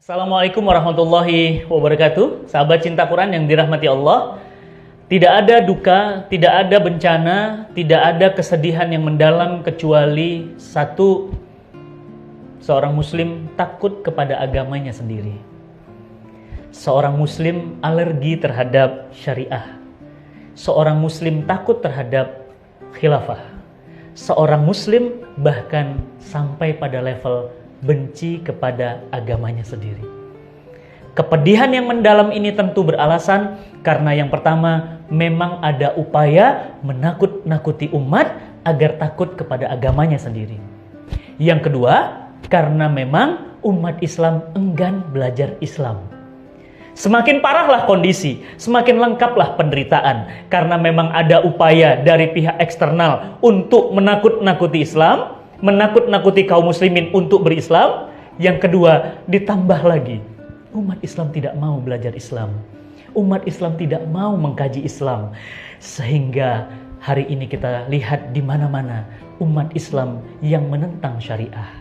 Assalamualaikum warahmatullahi wabarakatuh. Sahabat cinta Quran yang dirahmati Allah. Tidak ada duka, tidak ada bencana, tidak ada kesedihan yang mendalam kecuali seorang muslim takut kepada agamanya sendiri. Seorang muslim alergi terhadap syariah. Seorang muslim takut terhadap khilafah. Seorang muslim bahkan sampai pada level benci kepada agamanya sendiri. Kepedihan yang mendalam ini tentu beralasan karena yang pertama, memang ada upaya menakut-nakuti umat agar takut kepada agamanya sendiri. Yang kedua, karena memang umat Islam enggan belajar Islam. Semakin parahlah kondisi, semakin lengkaplah penderitaan karena memang ada upaya dari pihak eksternal untuk menakut-nakuti Islam, menakut-nakuti kaum muslimin untuk berislam. Yang kedua, ditambah lagi, umat Islam tidak mau belajar Islam. Umat Islam tidak mau mengkaji Islam. Sehingga hari ini kita lihat di mana-mana umat Islam yang menentang syariah.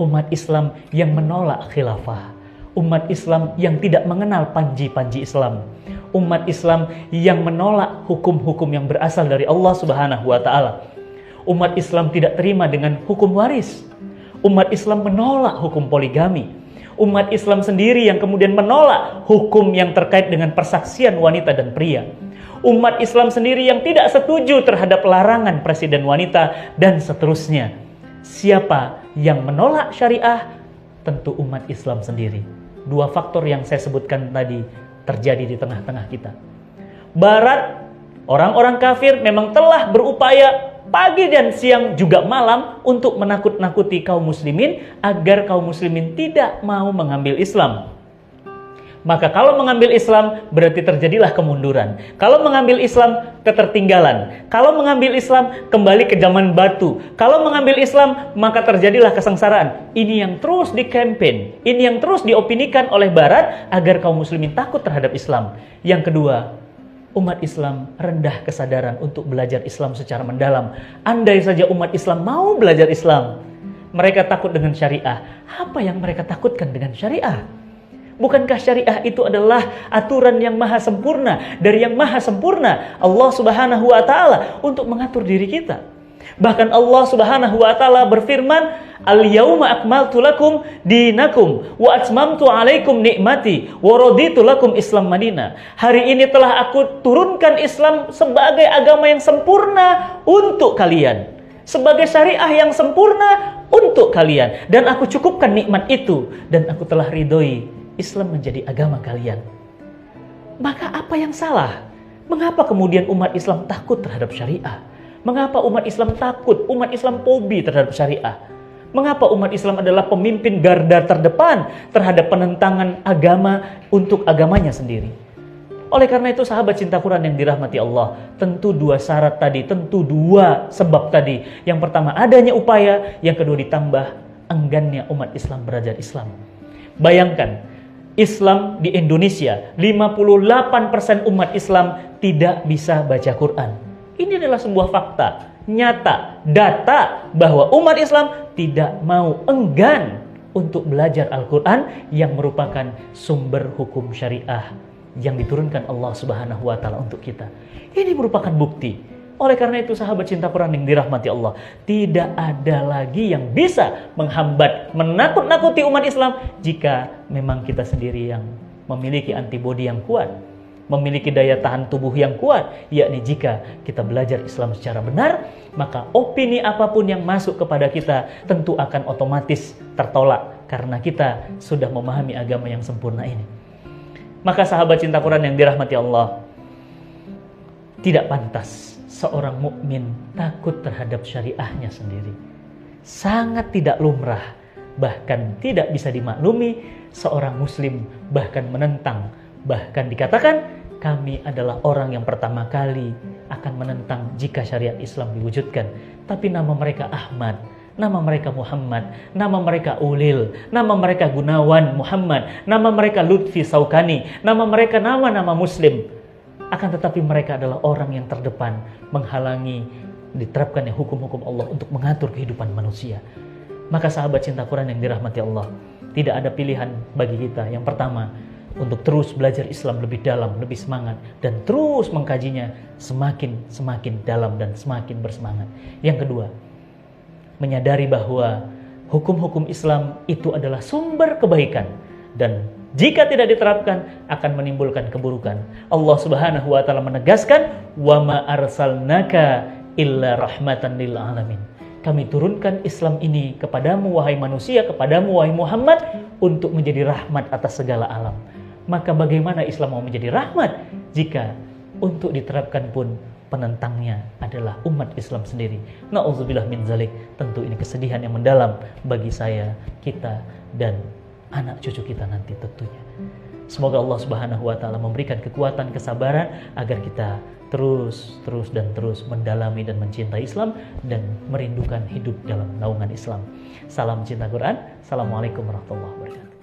Umat Islam yang menolak khilafah. Umat Islam yang tidak mengenal panji-panji Islam. Umat Islam yang menolak hukum-hukum yang berasal dari Allah Subhanahu wa Ta'ala. Umat Islam tidak terima dengan hukum waris. Umat Islam menolak hukum poligami. Umat Islam sendiri yang kemudian menolak hukum yang terkait dengan persaksian wanita dan pria. Umat Islam sendiri yang tidak setuju terhadap larangan presiden wanita dan seterusnya. Siapa yang menolak syariah? Tentu umat Islam sendiri. Dua faktor yang saya sebutkan tadi terjadi di tengah-tengah kita. Barat, orang-orang kafir memang telah berupaya pagi dan siang juga malam untuk menakut-nakuti kaum muslimin agar kaum muslimin tidak mau mengambil Islam. Maka kalau mengambil Islam berarti terjadilah kemunduran. Kalau mengambil Islam ketertinggalan. Kalau mengambil Islam kembali ke zaman batu. Kalau mengambil Islam maka terjadilah kesengsaraan. Ini yang terus dikampanye, ini yang terus diopinikan oleh Barat agar kaum muslimin takut terhadap Islam. Yang kedua, umat Islam rendah kesadaran untuk belajar Islam secara mendalam. Andai saja umat Islam mau belajar Islam, mereka takut dengan syariah. Apa yang mereka takutkan dengan syariah? Bukankah syariah itu adalah aturan yang maha sempurna, dari yang maha sempurna Allah Subhanahu wa Ta'ala untuk mengatur diri kita. Bahkan Allah Subhanahu wa Ta'ala berfirman, "Al-yauma akmaltu lakum dinakum wa atmamtu 'alaikum ni'mati wa raditu lakum Islam Madinah." Hari ini telah aku turunkan Islam sebagai agama yang sempurna untuk kalian, sebagai syariah yang sempurna untuk kalian, dan aku cukupkan nikmat itu, dan aku telah ridhoi Islam menjadi agama kalian. Maka apa yang salah? Mengapa kemudian umat Islam takut terhadap syariah? Mengapa umat Islam takut? Umat Islam fobi terhadap syariah. Mengapa umat Islam adalah pemimpin garda terdepan terhadap penentangan agama untuk agamanya sendiri? Oleh karena itu sahabat cinta Quran yang dirahmati Allah, tentu dua syarat tadi, tentu dua sebab tadi. Yang pertama adanya upaya, yang kedua ditambah enggannya umat Islam belajar Islam. Bayangkan, Islam di Indonesia, 58% umat Islam tidak bisa baca Quran. Ini adalah sebuah fakta, nyata, data bahwa umat Islam tidak mau, enggan untuk belajar Al-Quran yang merupakan sumber hukum syariah yang diturunkan Allah Subhanahu wa Ta'ala untuk kita. Ini merupakan bukti. Oleh karena itu sahabat cinta Quran yang dirahmati Allah, tidak ada lagi yang bisa menghambat, menakut-nakuti umat Islam jika memang kita sendiri yang memiliki antibodi yang kuat, memiliki daya tahan tubuh yang kuat, yakni jika kita belajar Islam secara benar, maka opini apapun yang masuk kepada kita tentu akan otomatis tertolak karena kita sudah memahami agama yang sempurna ini. Maka sahabat cinta Quran yang dirahmati Allah, tidak pantas seorang mukmin takut terhadap syariahnya sendiri. Sangat tidak lumrah, bahkan tidak bisa dimaklumi seorang muslim bahkan menentang. Bahkan dikatakan, kami adalah orang yang pertama kali akan menentang jika syariat Islam diwujudkan. Tapi nama mereka Ahmad, nama mereka Muhammad, nama mereka Ulil, nama mereka Gunawan Muhammad, nama mereka Lutfi Saukani, nama mereka nama-nama muslim. Akan tetapi mereka adalah orang yang terdepan menghalangi diterapkannya hukum-hukum Allah untuk mengatur kehidupan manusia. Maka sahabat cinta Quran yang dirahmati Allah, Tidak ada pilihan bagi kita. Yang pertama, untuk terus belajar Islam lebih dalam, lebih semangat, dan terus mengkajinya semakin dalam dan semakin bersemangat. Yang kedua, menyadari bahwa hukum-hukum Islam itu adalah sumber kebaikan, dan jika tidak diterapkan akan menimbulkan keburukan. Allah Subhanahu wa taala menegaskan, "Wa ma arsalnaka illa rahmatan lil alamin." Kami turunkan Islam ini kepadamu wahai manusia, kepadamu wahai Muhammad, untuk menjadi rahmat atas segala alam. Maka bagaimana Islam mau menjadi rahmat jika untuk diterapkan pun penentangnya adalah umat Islam sendiri? Na'udzubillah min zalik. Tentu ini kesedihan yang mendalam bagi saya, kita, dan anak cucu kita nanti tentunya. Semoga Allah Subhanahu wa taala memberikan kekuatan, kesabaran agar kita terus mendalami dan mencintai Islam dan merindukan hidup dalam naungan Islam. Salam cinta Quran. Assalamualaikum warahmatullahi wabarakatuh.